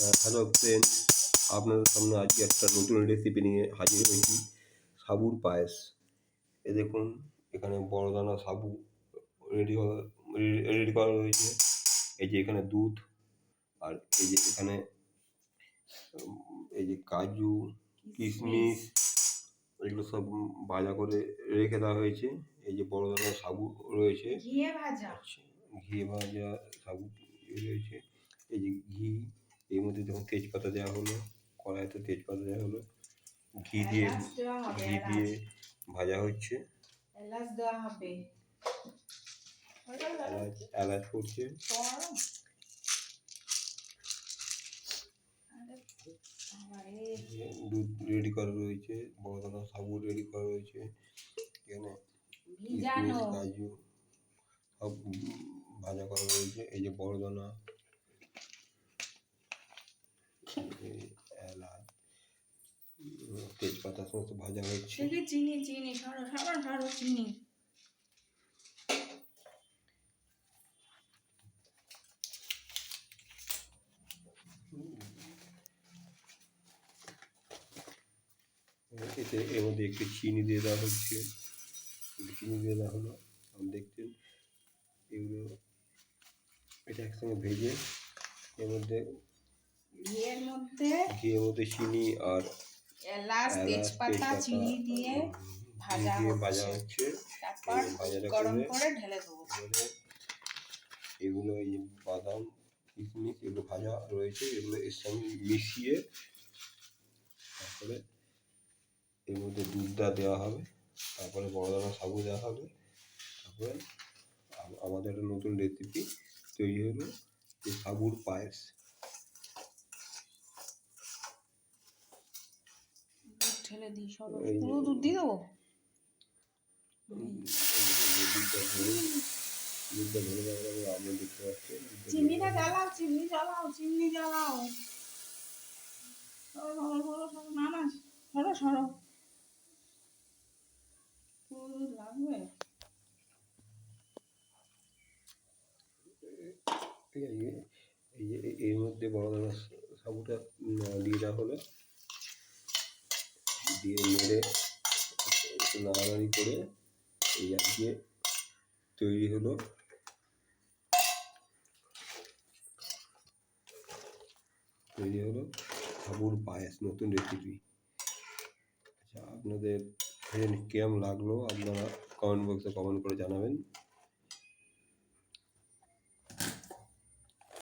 Hello friend, আপনাদের সামনে আজকে একটা নতুন রেসিপি নিয়ে হাজির হয়েছি। সাবুর পায়েস। এ দেখুন, এখানে বড় দানা সাবু রেডি রেডি করা রয়েছে। এই যে এখানে দুধ, আর এই যে এখানে এই যে কাজু, কিশমিশ, এগুলো সব ভাজা করে রেখে দেওয়া হয়েছে। এই যে বড় দানা সাবু রয়েছে, ঘি ভাজা সাবু রয়েছে। এই যে ঘি, এর মধ্যে যখন তেজপাতা দেওয়া হলো, কড়াইতে তেজপাতা দেওয়া হলো, ঘি দিয়ে ভাজা হচ্ছে। এলাচ পড়ছে। দুধ রেডি করা রয়েছে, বড় দানা সাবু রেডি করা রয়েছে। এখানে কিশমিশ, কাজু সব ভাজা করা রয়েছে। এই যে বড় দানা, এলাচ, তেজপাতা সমস্ত ভাজা হচ্ছে। চিনি চিনি সারো চিনি। এর মধ্যে একটু চিনি দিয়ে দেওয়া হচ্ছে, চিনি দিয়ে দেওয়া হলো। আপনি দেখছেন এগুলো, এটা একসঙ্গে ভেজে এর মধ্যে ঘিয়ের মধ্যে চিনি আর এলাচ তেজপাতা চিনি দিয়ে ভাজা হচ্ছে। তারপর গরম করে ঢেলে দেবো। এগুলো এই যে বাদাম, কিশমিশ এগুলো ভাজা রয়েছে, এগুলো এর সঙ্গে মিশিয়ে তারপরে এর মধ্যে দুধটা দেওয়া হবে, তারপরে বড় দানা সাবু দেওয়া হবে। তারপরে আমাদের একটা নতুন রেসিপি তৈরি হলো, যে সাবুর পায়েস। ঢেলে দিই, পুরো দুধ দিয়ে দেবো। দুধটা ধরে যাওয়ার আপনি দেখতে পাচ্ছেন। চিনিটা জ্বালাও, চিনি জ্বালাও। না সরো পুরো দুধ লাগবে। ঠিক আছে, এই যে এর মধ্যে বড় দানা সাবুটা দিয়ে দেওয়া হলো, দিয়ে নেড়ে একটু নাড়ানাড়ি করে এই আজকে তৈরি হলো সাবুর পায়েস, নতুন রেসিপি। আচ্ছা, আপনাদের কিরম লাগলো আপনারা কমেন্ট বক্সে কমেন্ট করে জানাবেন।